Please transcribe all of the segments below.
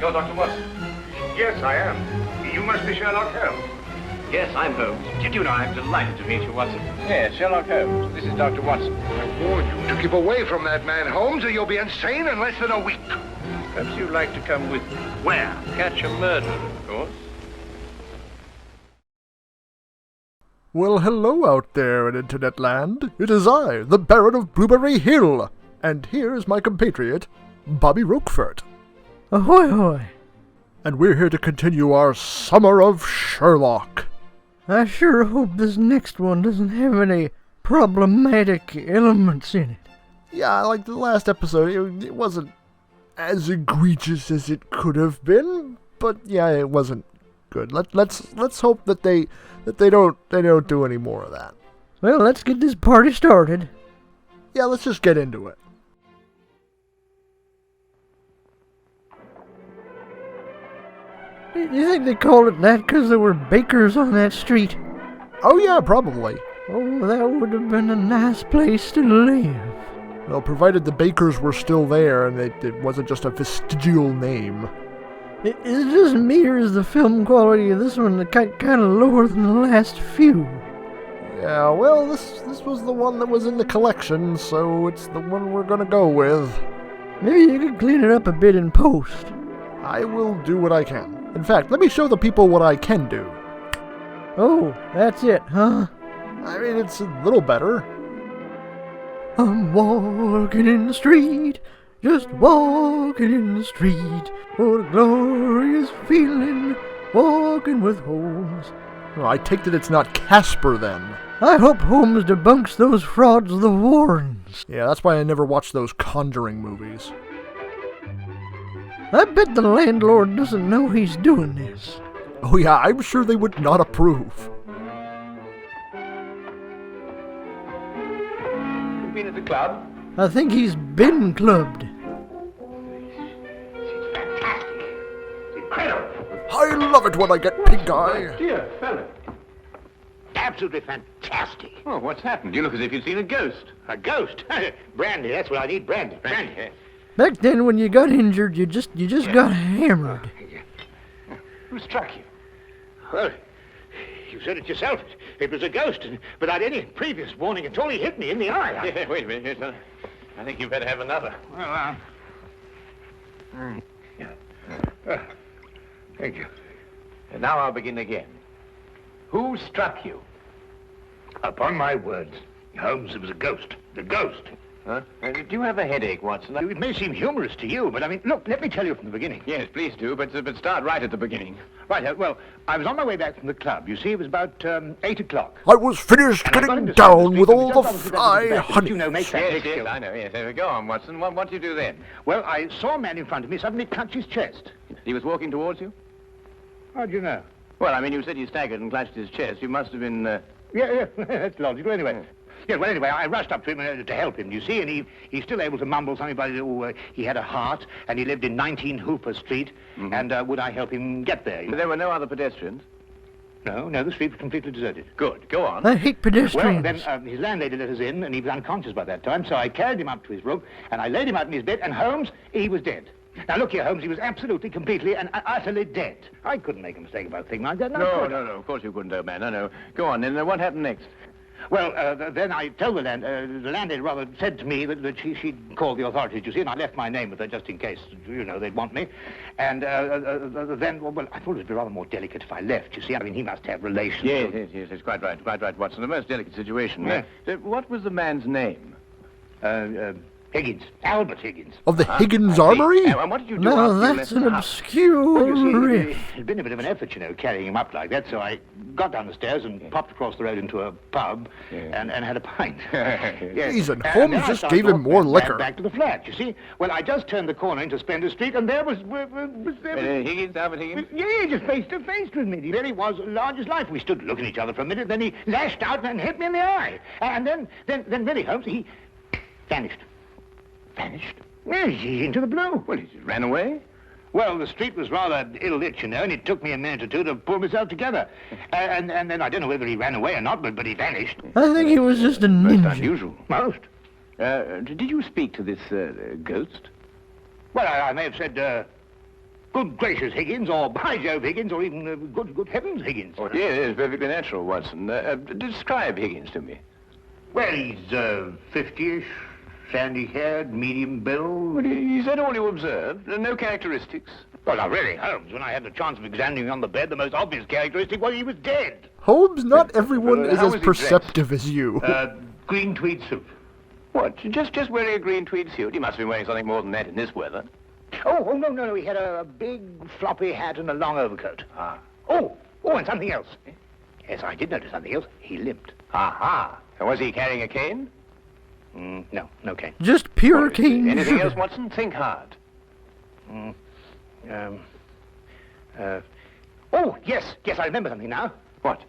You're Dr. Watson? Yes, I am. You must be Sherlock Holmes. Yes, I'm Holmes. Did you know I'm delighted to meet you, Watson? Yes, Sherlock Holmes. This is Dr. Watson. I warn you to keep away from that man, Holmes, or you'll be insane in less than a week. Perhaps you'd like to come with me. Where? Catch a murderer, of course. Well, hello out there in Internet land. It is I, the Baron of Blueberry Hill, and here is my compatriot, Bobby Roquefort. Ahoy, hoy! And we're here to continue our Summer of Sherlock. I sure hope this next one doesn't have any problematic elements in it. Yeah, like the last episode, it wasn't as egregious as it could have been, but yeah, it wasn't good. Let's hope that they don't do any more of that. Well, let's get this party started. Yeah, let's just get into it. You think they called it that because there were bakers on that street? Oh yeah, probably. Oh, that would have been a nice place to live. Well, provided the bakers were still there and it wasn't just a vestigial name. Is it just me, or is the film quality of this one kind of lower than the last few? Yeah, well, this was the one that was in the collection, so it's the one we're gonna go with. Maybe you could clean it up a bit in post. I will do what I can. In fact, let me show the people what I can do. Oh, that's it, huh? I mean, it's a little better. I'm walking in the street, just walking in the street. What a glorious feeling, walking with Holmes. Well, I take that it's not Casper, then. I hope Holmes debunks those frauds of the Warrens. Yeah, that's why I never watched those Conjuring movies. I bet the landlord doesn't know he's doing this. Oh yeah, I'm sure they would not approve. You been at the club? I think he's been clubbed. It's fantastic. It's incredible. I love it when I get pink eye. Dear fellow. Absolutely fantastic. Oh, what's happened? You look as if you'd seen a ghost. A ghost? Brandy, that's what I need, brandy. Brandy. Back then, when you got injured, you just got hammered. Who struck you? Well, you said it yourself. It was a ghost, but without any previous warning at all. He hit me in the eye. Yeah, wait a minute. Yes, I think you better have another. Well, thank you. And now I'll begin again. Who struck you? Upon my words, Holmes, it was a ghost. The ghost. Huh? Do you have a headache, Watson? It may seem humorous to you, but I mean, look, let me tell you from the beginning. Yes, please do, but start right at the beginning. Right, well, I was on my way back from the club. You see, it was about 8 o'clock. I was finished getting down with all the fly honey. You know, make that big Yes, show. I know, yes. Go on, Watson. What did you do then? Well, I saw a man in front of me suddenly clutch his chest. He was walking towards you? How do you know? Well, I mean, you said he staggered and clutched his chest. You must have been, Yeah, that's logical. Anyway. Yeah, well, anyway, I rushed up to him to help him, you see, and he's still able to mumble something about, he had a heart, and he lived in 19 Hooper Street, and would I help him get there? But there were no other pedestrians? No, the street was completely deserted. Good, go on. I hate pedestrians. Well, then his landlady let us in, and he was unconscious by that time, so I carried him up to his room, and I laid him out in his bed, and Holmes, he was dead. Now, look here, Holmes, he was absolutely, completely, and utterly dead. I couldn't make a mistake about a thing like that. No, of course you couldn't, old man. No. Go on, then what happened next? Well, then I told the landlady rather said to me that she'd call the authorities, you see, and I left my name with her just in case, you know, they'd want me. And then, well, I thought it would be rather more delicate if I left, you see. I mean, he must have relations. Yes, it's quite right, Watson. A most delicate situation. Yeah. What was the man's name? Higgins. Albert Higgins. Of the Higgins Armory? And what did you do No, after you that's left an the house? obscure Well, you see, riff. it'd been a bit of an effort, you know, carrying him up like that, so I got down the stairs and popped across the road into a pub and had a pint. Yes. Jeez, and then Holmes I just started gave him off more back liquor. Back to the flat, you see. Well, I just turned the corner into Splendor Street, and there was Higgins, Albert Higgins? yeah, just face to face with me. There he was, large as life. We stood looking at each other for a minute, then he lashed out and hit me in the eye. And then really, Holmes, he vanished. Vanished? Yes, he's into the blue. Well, he ran away? Well, the street was rather ill-lit, you know, and it took me a minute or two to pull myself together. And then I don't know whether he ran away or not, but he vanished. I think he was just a Most ninja. unusual. Most. Did you speak to this ghost? Well, I may have said, good gracious, Higgins, or by Jove, Higgins, or even good heavens, Higgins. Oh, yes, perfectly natural, Watson. Describe Higgins to me. Well, he's 50-ish, sandy-haired, medium build. Well, is that all you observed? No characteristics? Well, now, really, Holmes, when I had the chance of examining him on the bed, the most obvious characteristic was he was dead. Holmes, not everyone is how as was he perceptive as you. Green tweed suit. What, just wearing a green tweed suit? He must have been wearing something more than that in this weather. Oh, no, he had a big floppy hat and a long overcoat. Ah. Oh, and something else. Yes, I did notice something else. He limped. Aha. And was he carrying a cane? No cane. Just pure cane Anything sugar. else, Watson? Think hard. Oh, yes, I remember something now. What?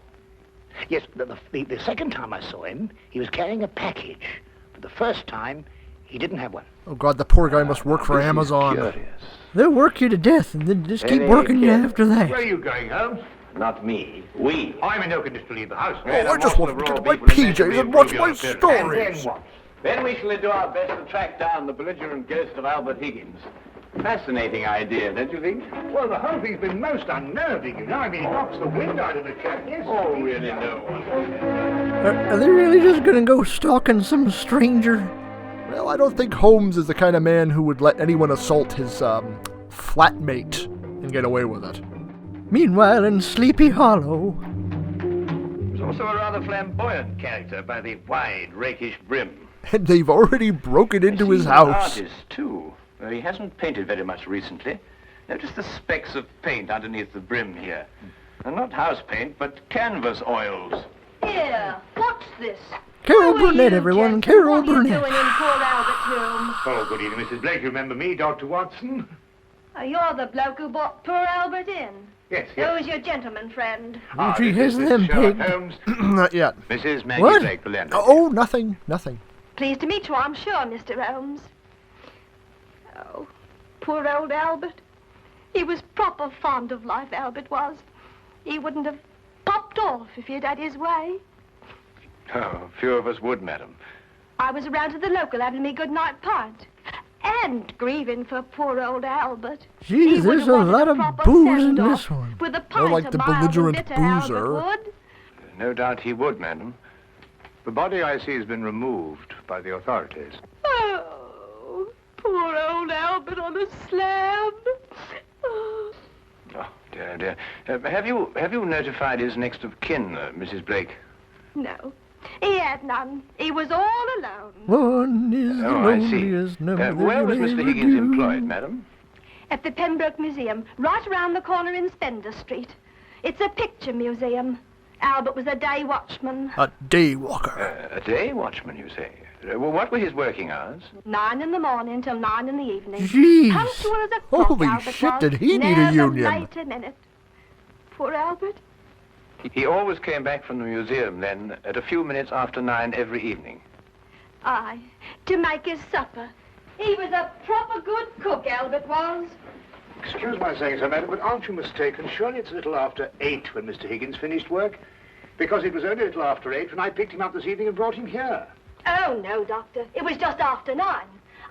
Yes, the second time I saw him, he was carrying a package. But the first time, he didn't have one. Oh God, the poor guy must work for This is Amazon. curious. They'll work you to death and then just keep Very working you good. after that. Where are you going, Holmes? Not me. We. I'm in no condition to leave the house. Oh, I just want to get to my PJs and watch my And stories. then what? Then we shall do our best to track down the belligerent ghost of Albert Higgins. Fascinating idea, don't you think? Well, the whole thing's been most unnerving, you know. I mean, it knocks the wind out of the chap, yes. Oh, really, no. Are they really just gonna go stalking some stranger? Well, I don't think Holmes is the kind of man who would let anyone assault his flatmate and get away with it. Meanwhile, in Sleepy Hollow, He's also a rather flamboyant character by the wide, rakish brim. And they've already broken into his He's an house. artist, too. He hasn't painted very much recently. Notice the specks of paint underneath the brim here. And not house paint, but canvas oils. Here, what's this? Carol Who are Burnett, you, everyone, Jack? Carol What are you Burnett. doing in poor Albert's room? Oh, good evening, Mrs. Blake. You remember me, Dr. Watson? You're the bloke who brought poor Albert in. Yes. Who's your gentleman friend? She this has is them Sherlock pegged. Holmes, Not yet. Mrs. Maggie What? Blake, the landlady. Oh, nothing. Pleased to meet you, I'm sure, Mr. Holmes. Oh, poor old Albert. He was proper fond of life, Albert was. He wouldn't have popped off if he'd had his way. Oh, few of us would, madam. I was around to the local having me good night pint. And grieving for poor old Albert. Geez, He would there's have a wanted lot of proper booze in send-off this one. With a pint like of the mild and belligerent bitter, boozer. Albert would. No doubt he would, madam. The body, I see, has been removed by the authorities. Oh, poor old Albert on a slab. Oh. Oh, dear. Have you notified his next of kin, Mrs. Blake? No, he had none. He was all alone. One is the Oh, I see. loneliest number Where was they'll Mr. ever Higgins do. employed, madam? At the Pembroke Museum, right around the corner in Spender Street. It's a picture museum. Albert was a day watchman. A day walker. A day watchman, you say? Well, what were his working hours? 9 in the morning till 9 in the evening. Jeez. Punctual as a clock, Holy Albert shit, was. did he need a Never union. late a minute. Poor Albert. He always came back from the museum, then, at a few minutes after 9 every evening. Aye, to make his supper. He was a proper good cook, Albert was. Excuse my saying so, madam, but aren't you mistaken? Surely it's a little after 8 when Mr. Higgins finished work? Because it was only a little after 8 when I picked him up this evening and brought him here. Oh, no, Doctor. It was just after 9.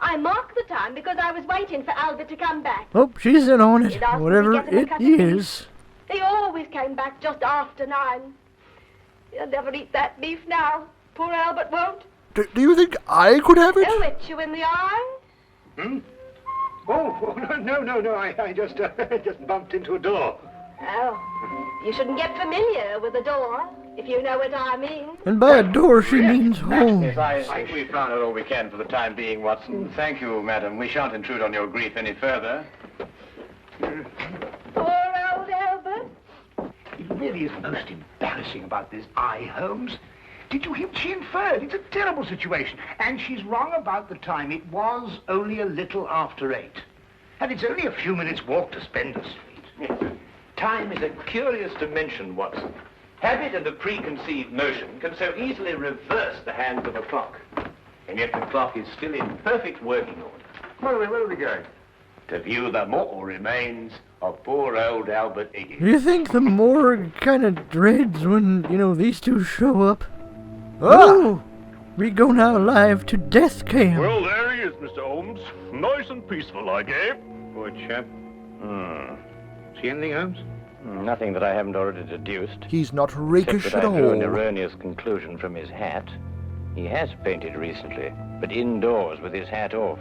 I marked the time because I was waiting for Albert to come back. Oh, she's in on it. You'd ask me to Whatever get him a it cup of tea. is. He always came back just after 9. He'll never eat that beef now. Poor Albert won't. Do you think I could have it? He'll hit you in the eye. Oh, no, I just bumped into a door. Oh, you shouldn't get familiar with the door, if you know what I mean. And by a door, she means home. Yes, I think we've found out all we can for the time being, Watson. Thank you, madam. We shan't intrude on your grief any further. Poor old Albert. It really is most embarrassing about this eye, Holmes. Did you hear what she inferred? It's a terrible situation. And she's wrong about the time. It was only a little after 8. And it's only a few minutes' walk to Spender Street. Time is a curious dimension, Watson. Habit and a preconceived notion can so easily reverse the hands of a clock. And yet the clock is still in perfect working order. Where are we going? To view the mortal remains of poor old Albert Higgins. Do you think the morgue kind of dreads when, these two show up? Ah! Oh, we go now live to Death Camp. Well, there he is, Mr. Holmes. Nice and peaceful, like, eh? Poor chap. See anything, Holmes? Nothing that I haven't already deduced. He's not rakish Except that at I drew an all. erroneous conclusion from his hat. He has painted recently, but indoors with his hat off.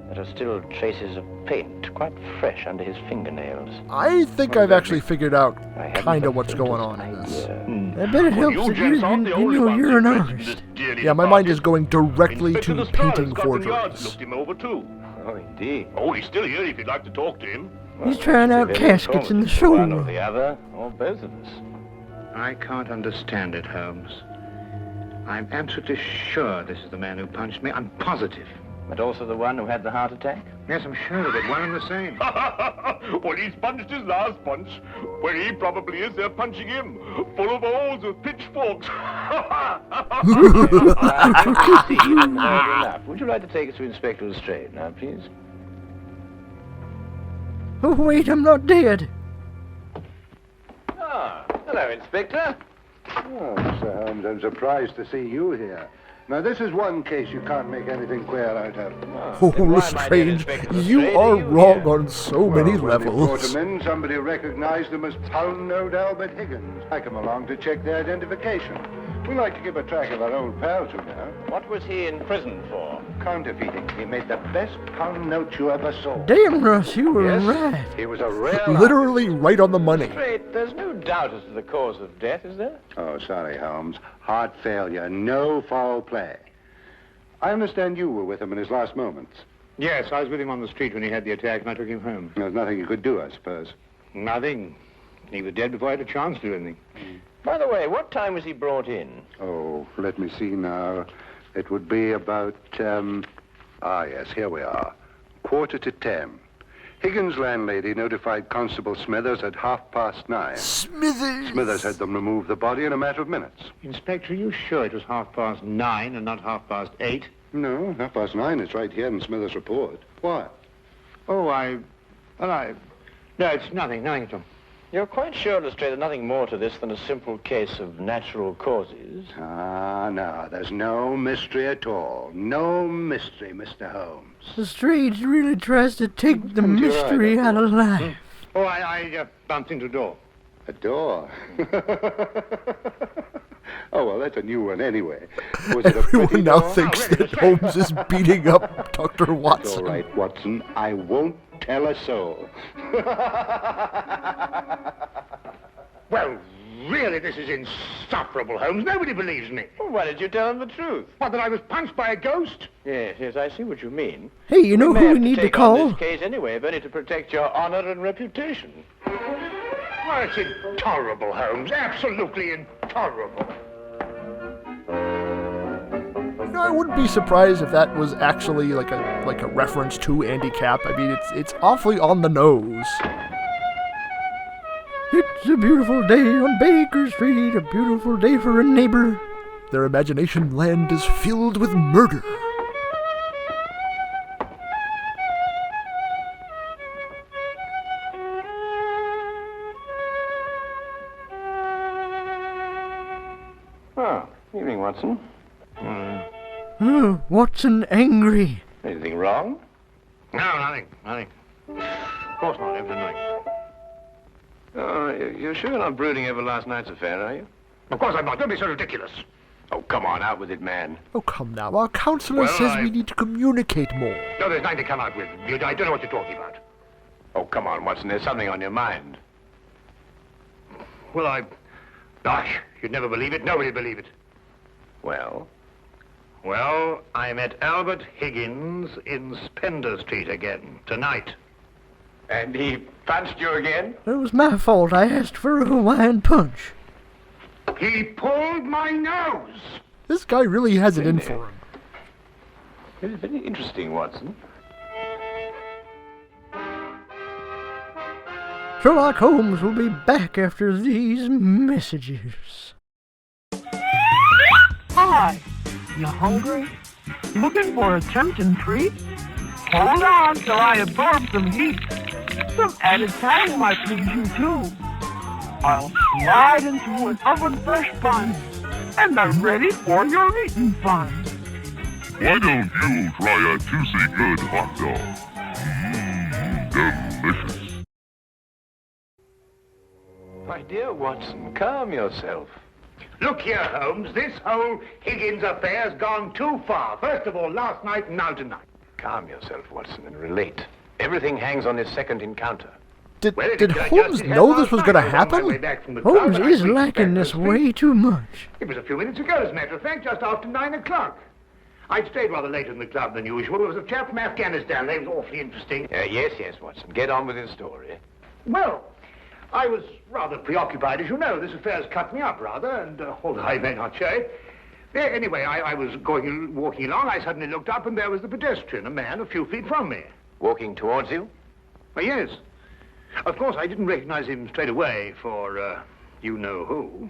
There are still traces of paint, quite fresh under his fingernails. I think I've actually figured out I haven't kind the of what's going on faintest in this. I bet it helps that you know you're an artist. Yeah, my mind is going directly to painting forgeries. Looked him over too. Oh, indeed. Oh, he's still here if you'd like to talk to him. He's trying out caskets in the One or showroom. the other, or both of us. I can't understand it, Holmes. I'm absolutely sure this is the man who punched me. I'm positive. But also the one who had the heart attack? Yes, I'm sure of it. One and the same. Well, he's punched his last punch. Where he probably is, they're punching him. Full of holes with pitchforks. Enough. Would you like to take us to Inspector Lestrade now, please? Oh, wait, I'm not dead. Ah, hello, Inspector. Oh, Mr. Holmes, I'm surprised to see you here. Now, this is one case you can't make anything queer out of. Oh, Then why, my dear Lestrange, Inspector you Lestrade, are you wrong here? on so many When they brought levels. him in, somebody recognized him as Pound-Note Albert Higgins. I come along to check their identification. We like to keep a track of our old pals, you know. What was he in prison for? Counterfeiting. He made the best pound note you ever saw. Damn, Russ, you were Yes, right. he was a real... Literally right on the money. Lestrade, there's no doubt as to the cause of death, is there? Oh, sorry, Holmes. Heart failure, no foul play. I understand you were with him in his last moments. Yes, I was with him on the street when he had the attack, and I took him home. There's nothing you could do, I suppose. Nothing. He was dead before I had a chance to do anything. By the way, what time was he brought in? Oh, let me see now. It would be about, yes, here we are. 9:45. Higgins' landlady notified Constable Smithers at 9:30. Smithers! Smithers had them remove the body in a matter of minutes. Inspector, are you sure it was 9:30 and not 8:30? No, 9:30 is right here in Smithers' report. What? Oh, no, it's nothing at all. You're quite sure, Lestrade, there's nothing more to this than a simple case of natural causes? Ah, no, there's no mystery at all. No mystery, Mr. Holmes. Lestrade really tries to take the Come to your mystery eye, out of life. Oh, I bumped into a door. A door? Oh, well, that's a new one anyway. Was it a pretty Everyone now door? thinks that Holmes is beating up Dr. It's Watson. all right, Watson. I won't tell a soul. Well, really, this is insufferable, Holmes. Nobody believes me. Well, why did you tell him the truth? What, that I was punched by a ghost? Yes, I see what you mean. Hey, you know may who have we need to take on call? this case anyway, if only to protect your honor and reputation. Well, it's intolerable, Holmes. Absolutely intolerable. You know, I wouldn't be surprised if that was actually like a reference to Andy Capp. I mean, it's awfully on the nose. It's a beautiful day on Baker Street, a beautiful day for a neighbor. Their imagination land is filled with murder. Oh, evening, Watson. Oh, Watson angry. Anything wrong? No, nothing. Of course not, everything. Oh, you're sure you're not brooding over last night's affair, are you? Of course I'm not. Don't be so ridiculous. Oh, come on, out with it, man. Oh, come now. Our counselor Well, says we need to communicate more. No, there's nothing to come out with. I don't know what you're talking about. Oh, come on, Watson, there's something on your mind. Well, Gosh, you'd never believe it. Nobody'd believe it. Well? Well, I met Albert Higgins in Spender Street again, tonight. And he punched you again? It was my fault. I asked for a Hawaiian punch. He pulled my nose! This guy really has it in for him. Very, very interesting, Watson. Sherlock Holmes will be back after these messages. Hi, you hungry? Looking for a tempting treat? Hold on till I absorb some heat. Some added time might please you too. I'll slide into an oven fresh bun, and I'm ready for your eating fun. Why don't you try a juicy good hot dog? Delicious. My dear Watson, calm yourself. Look here, Holmes, this whole Higgins affair's gone too far. First of all, last night and now tonight. Calm yourself, Watson, and relate. Everything hangs on this second encounter. Did Holmes know this was going to happen? Holmes is liking this way too much. It was a few minutes ago, as a matter of fact, just after 9 o'clock. I'd stayed rather later in the club than usual. There was a chap from Afghanistan. They was awfully interesting. Yes, Watson. Get on with his story. Well, I was rather preoccupied, as you know. This affair's cut me up, rather, and although I may not show it. Anyway, I was walking along. I suddenly looked up, and there was the pedestrian, a man a few feet from me. Walking towards you? Yes. Of course, I didn't recognize him straight away for, you-know-who.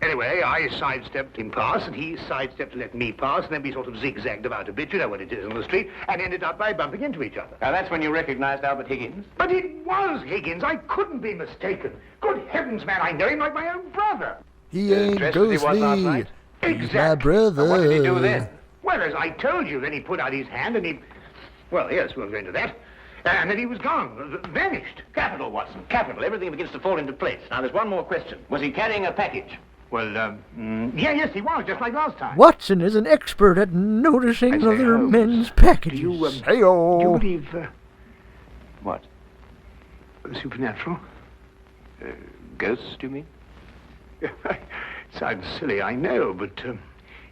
Anyway, I sidestepped him past, and he sidestepped to let me pass, and then we sort of zigzagged about a bit, you know what it is on the street, and ended up by bumping into each other. Now, that's when you recognized Albert Higgins? But it was Higgins. I couldn't be mistaken. Good heavens, man, I know him like my own brother. He ain't ghostly. He's my brother. What did he do then? Well, as I told you, then he put out his hand, and he... Well, yes, we'll go into that. And then he was gone, vanished. Capital, Watson, capital. Everything begins to fall into place. Now, there's one more question. Was he carrying a package? Well, yes, he was, just like last time. Watson is an expert at noticing other men's packages. Do you believe, What? Supernatural? Ghosts, do you mean? Sounds silly, I know, but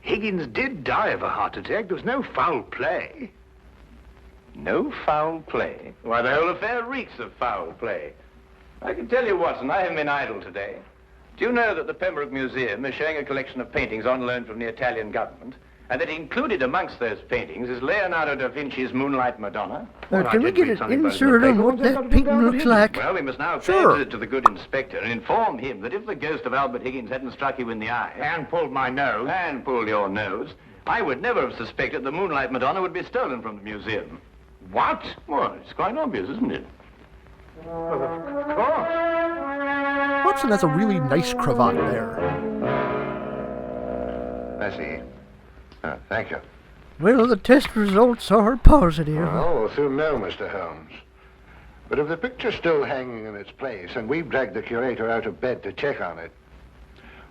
Higgins did die of a heart attack. There was no foul play. No foul play? Why, the whole affair reeks of foul play. I can tell you, Watson, I haven't been idle today. Do you know that the Pembroke Museum is showing a collection of paintings on loan from the Italian government, and that included amongst those paintings is Leonardo da Vinci's Moonlight Madonna? Can we get an insert on what that painting looks like? Well, we must now pay a visit to the good inspector and inform him that if the ghost of Albert Higgins hadn't struck you in the eye... And pulled my nose. And pulled your nose, I would never have suspected the Moonlight Madonna would be stolen from the museum. What? Well, it's quite obvious, isn't it? Well, of course. Watson has a really nice cravat there. I see. Thank you. Well, the test results are positive. Well, we'll soon know, Mr. Holmes. But if the picture's still hanging in its place, and we've dragged the curator out of bed to check on it,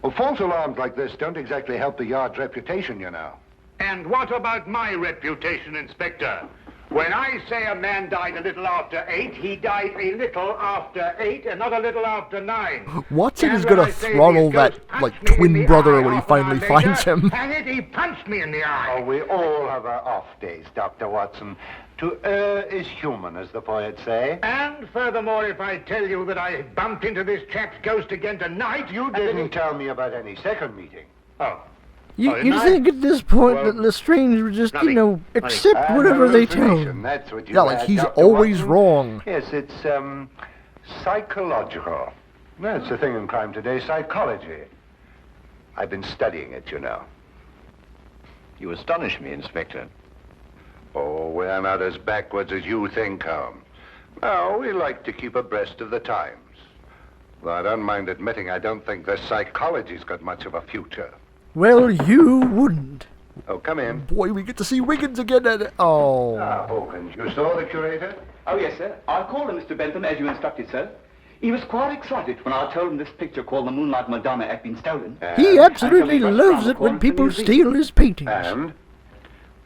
well, false alarms like this don't exactly help the yard's reputation, you know. And what about my reputation, Inspector? When I say a man died a little after 8, he died a little after 8 and not a little after 9. Watson is going to throttle that, like, twin brother when he finally finds him. Hang it, he punched me in the eye. Oh, we all have our off days, Dr. Watson. To err is human, as the poets say. And furthermore, if I tell you that I bumped into this chap's ghost again tonight, you didn't tell me about any second meeting. Oh. You think at this point that Lestrange would just, accept whatever they tell him? That's what you Yeah, like he's always wrong. Yes, it's, psychological. That's the thing in crime today, psychology. I've been studying it, you know. You astonish me, Inspector. Oh, we're not as backwards as you think, Holmes. No, we like to keep abreast of the times. Though I don't mind admitting I don't think the psychology's got much of a future. Well, you wouldn't. Oh, come in. Boy, we get to see Wiggins again and... Oh. Ah, Hawkins, you saw the curator? Oh, yes, sir. I called him, Mr. Bentham, as you instructed, sir. He was quite excited when I told him this picture called the Moonlight Madonna had been stolen. He absolutely loves it when people steal his paintings. And?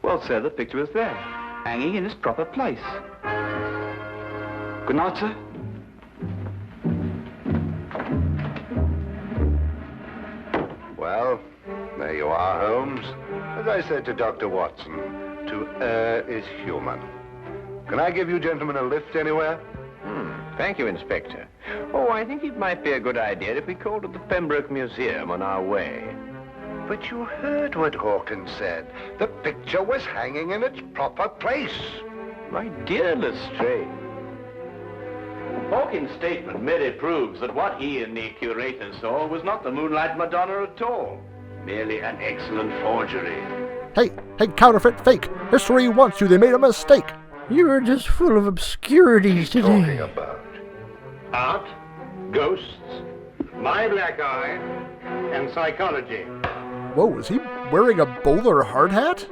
Well, sir, the picture is there, hanging in its proper place. Good night, sir. Well, there you are, Holmes. As I said to Dr. Watson, to err is human. Can I give you gentlemen a lift anywhere? Thank you, Inspector. Oh, I think it might be a good idea if we called at the Pembroke Museum on our way. But you heard what Hawkins said. The picture was hanging in its proper place. My dear Lestrange, Hawkins' statement merely proves that what he and the curator saw was not the Moonlight Madonna at all. Merely an excellent forgery. Hey, counterfeit, fake. History wants you. They made a mistake. You are just full of obscurities today. Talking about Art, ghosts, my black eye, and psychology. Whoa, is he wearing a bowler hard hat?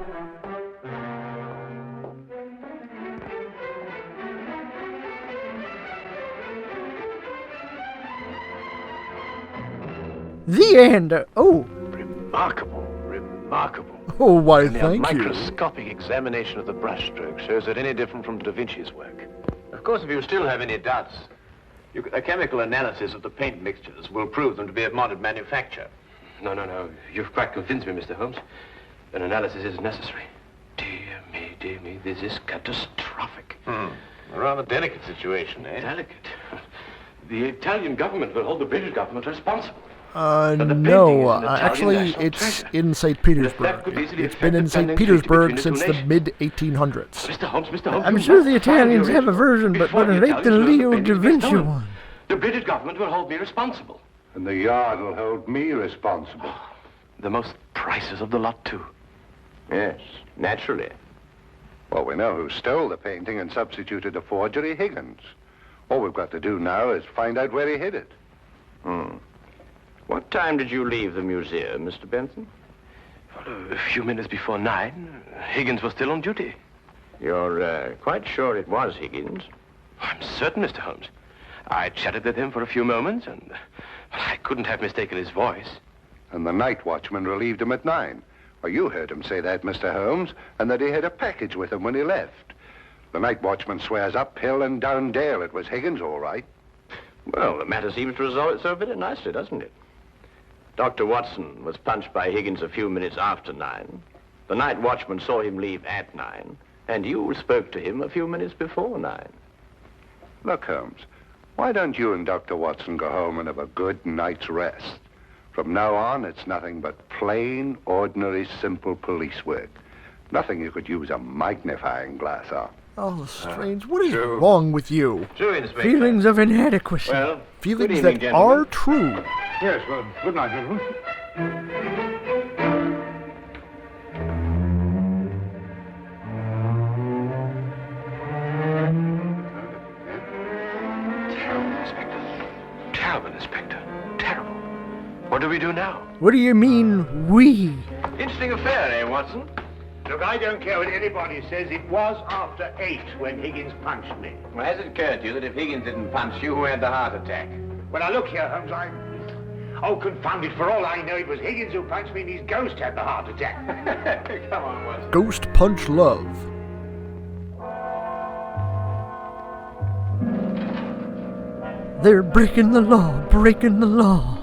The end. Oh. Remarkable, remarkable. Oh, why, And thank a you. microscopic examination of the brushstroke shows it any different from Da Vinci's work. Of course, if you still have any doubts, a chemical analysis of the paint mixtures will prove them to be of modern manufacture. No. You've quite convinced me, Mr. Holmes. An analysis is necessary. Dear me, this is catastrophic. A rather delicate situation, eh? Delicate? The Italian government will hold the British government responsible. No, actually, it's in St. Petersburg. It's been in St. Petersburg since the mid-1800s. Mr. Holmes, I'm sure the Italians have a version, but it ain't the Leo da Vinci one. The British government will hold me responsible. And the Yard will hold me responsible. The most priceless of the lot, too. Yes, naturally. Well, we know who stole the painting and substituted a forgery, Higgins. All we've got to do now is find out where he hid it. What time did you leave the museum, Mr. Benson? Well, a few minutes before 9. Higgins was still on duty. You're quite sure it was Higgins? I'm certain, Mr. Holmes. I chatted with him for a few moments, and I couldn't have mistaken his voice. And the night watchman relieved him at 9. Well, you heard him say that, Mr. Holmes, and that he had a package with him when he left. The night watchman swears up hill and down dale it was Higgins, all right. Well, the matter seems to resolve itself very nicely, doesn't it? Dr. Watson was punched by Higgins a few minutes after 9. The night watchman saw him leave at 9, and you spoke to him a few minutes before 9. Look, Holmes, why don't you and Dr. Watson go home and have a good night's rest? From now on, it's nothing but plain, ordinary, simple police work. Nothing you could use a magnifying glass on. Oh, Strange, what is wrong with you? True, Inspector. Feelings of inadequacy. Well, Feelings good evening, that gentlemen. are true. Yes, well, good night, gentlemen. Terrible, Inspector. Terrible, Inspector. Terrible. What do we do now? What do you mean, we? Interesting affair, eh, Watson? Look, I don't care what anybody says. It was after 8 when Higgins punched me. Well, has it occurred to you that if Higgins didn't punch you, who had the heart attack? Well, now look here, Holmes, Oh, confound it, for all I know, it was Higgins who punched me and his ghost had the heart attack. Come on, Watson. Ghost Punch Love. They're breaking the law, breaking the law.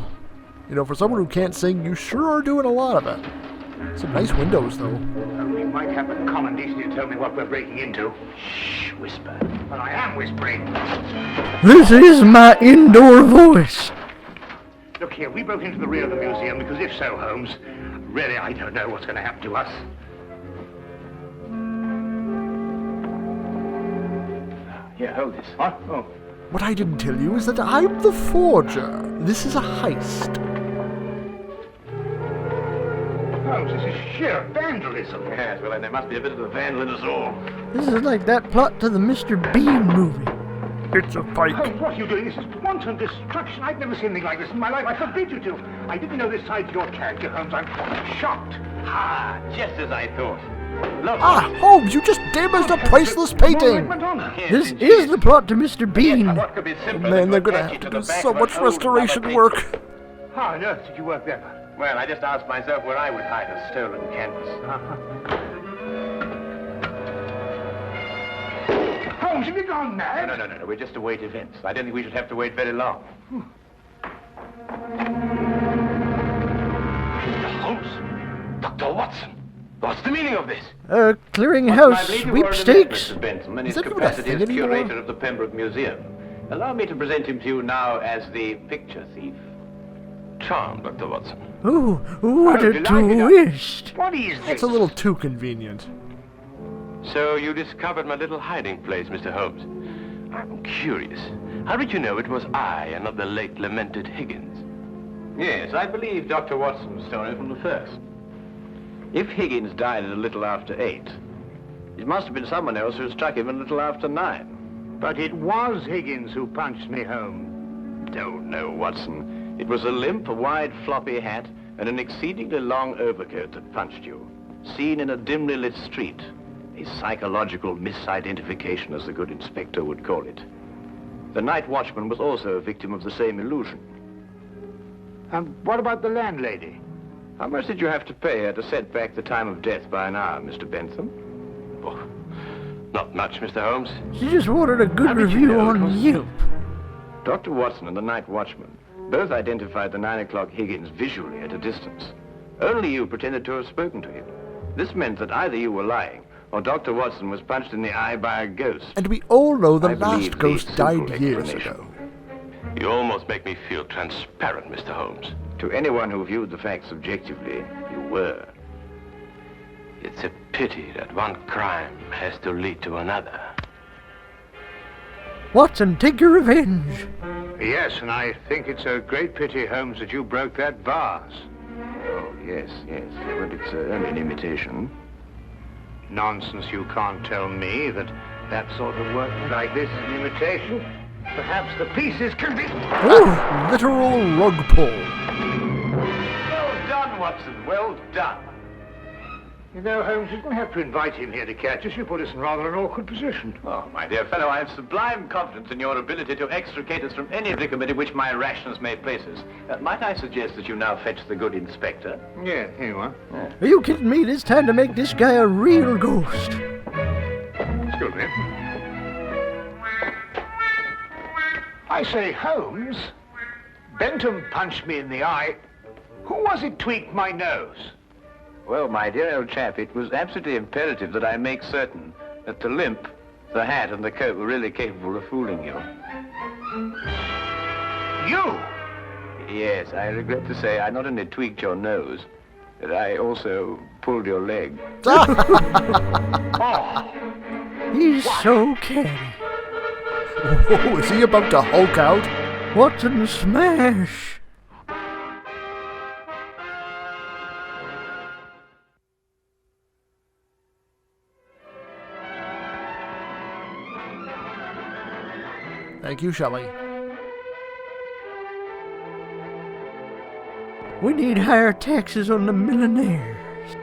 You know, for someone who can't sing, you sure are doing a lot of it. Some nice windows, though. We might have the common decency to tell me what we're breaking into. Shh, whisper. But I am whispering. This is my indoor voice. Look here, we broke into the rear of the museum because if so, Holmes, really I don't know what's going to happen to us. Here, hold this. What? Oh. What I didn't tell you is that I'm the forger. This is a heist. Holmes, this is sheer vandalism. Yes, well, then there must be a bit of a vandal in us all. This is like that plot to the Mr. Bean movie. It's a fight. Holmes, what are you doing? This is wanton destruction. I've never seen anything like this in my life. I forbid you to. I didn't know this side to your character, Holmes. I'm shocked. Ah, just as I thought. Look. Ah, Holmes, you just damaged a priceless painting. This is the plot to Mr. Bean. What could be simpler Man, than they're to gonna attach have you to do the back so of an much old restoration rubber work. painting? How on earth did you work that? Well, I just asked myself where I would hide a stolen canvas. Holmes, have you gone mad? No. We're just to wait events. I don't think we should have to wait very long. Holmes? Dr. Watson? What's the meaning of this? Clearinghouse sweepstakes. Mr. Benson, in Is his that even a capacity thing as anymore? curator of the Pembroke Museum. Allow me to present him to you now as the picture thief. Charmed, Dr. Watson. Ooh, what a twist. What is this? That's a little too convenient. So you discovered my little hiding place, Mr. Holmes. I'm curious. How did you know it was I and not the late lamented Higgins? Yes, I believe Dr. Watson's story from the first. If Higgins died at a little after 8, it must have been someone else who struck him a little after 9. But it was Higgins who punched me home. Don't know, Watson. It was a limp, a wide, floppy hat, and an exceedingly long overcoat that punched you, seen in a dimly lit street. A psychological misidentification, as the good inspector would call it. The night watchman was also a victim of the same illusion. And what about the landlady? How much did you have to pay her to set back the time of death by an hour, Mr. Bentham? Oh, not much, Mr. Holmes. She just wanted a good review on Yelp. Dr. Watson and the night watchman both identified the 9 o'clock Higgins visually at a distance. Only you pretended to have spoken to him. This meant that either you were lying or Dr. Watson was punched in the eye by a ghost. And we all know the I last ghost died years ago. You almost make me feel transparent, Mr. Holmes. To anyone who viewed the facts objectively, you were. It's a pity that one crime has to lead to another. Watson, take your revenge. Yes, and I think it's a great pity, Holmes, that you broke that vase. Oh, yes. But it's only an imitation. Nonsense, you can't tell me that sort of work like this is an imitation. Perhaps the pieces can be... Oh, literal rug pull. Well done, Watson, well done. You know, Holmes, you didn't have to invite him here to catch us. You put us in rather an awkward position. Oh, my dear fellow, I have sublime confidence in your ability to extricate us from any predicament in which my rashness may place us. Might I suggest that you now fetch the good inspector? Yeah, here you are. Yeah. Are you kidding me? It's time to make this guy a real ghost. Excuse me. I say, Holmes, Bentham punched me in the eye. Who was it tweaked my nose? Well, my dear old chap, it was absolutely imperative that I make certain that the limp, the hat, and the coat were really capable of fooling you. You? Yes, I regret to say I not only tweaked your nose, but I also pulled your leg. Oh. He's so canny. Oh, is he about to Hulk out? Watson smash. Thank you, Shelley. We need higher taxes on the millionaires.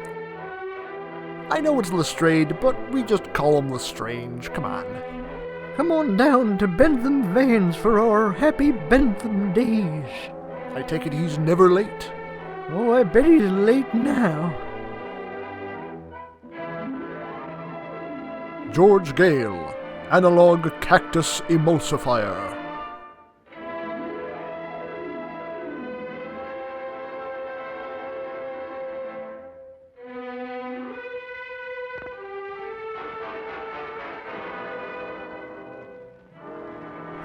I know it's Lestrade, but we just call him Lestrange. Come on. Come on down to Bentham Vans for our happy Bentham days. I take it he's never late. Oh, I bet he's late now. George Gale, Analog Cactus Emulsifier.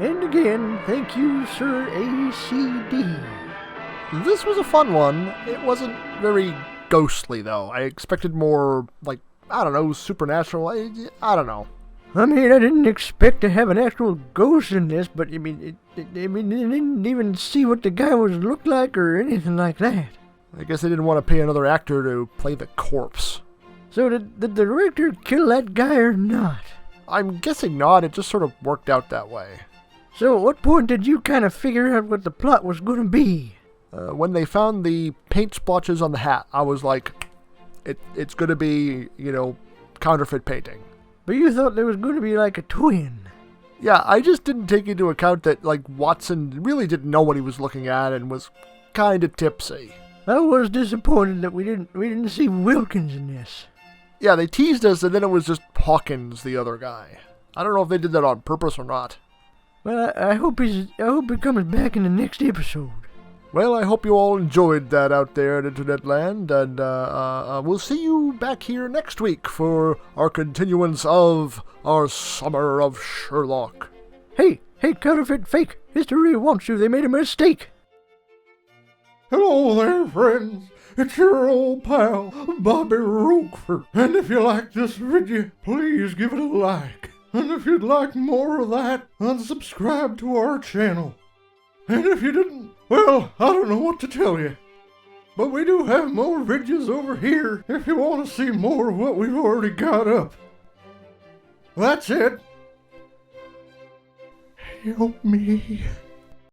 And again, thank you, Sir ACD. This was a fun one. It wasn't very ghostly, though. I expected more, like, I don't know, supernatural. I don't know. I mean, I didn't expect to have an actual ghost in this, but I mean, I didn't even see what the guy was looked like or anything like that. I guess they didn't want to pay another actor to play the corpse. So did the director kill that guy or not? I'm guessing not. It just sort of worked out that way. So at what point did you kind of figure out what the plot was going to be? When they found the paint splotches on the hat, I was like, it's going to be, counterfeit painting. But you thought there was going to be like a twin. Yeah, I just didn't take into account that, Watson really didn't know what he was looking at and was kind of tipsy. I was disappointed that we didn't see Wilkins in this. Yeah, they teased us and then it was just Hawkins, the other guy. I don't know if they did that on purpose or not. Well, I hope he comes back in the next episode. Well, I hope you all enjoyed that out there in Internet Land, and we'll see you back here next week for our continuance of our Summer of Sherlock. Hey, counterfeit fake. History wants you. They made a mistake. Hello there, friends. It's your old pal, Bobby Roquefort. And if you like this video, please give it a like. And if you'd like more of that, unsubscribe to our channel. And if you didn't, well, I don't know what to tell you. But we do have more videos over here if you want to see more of what we've already got up. That's it. Help me.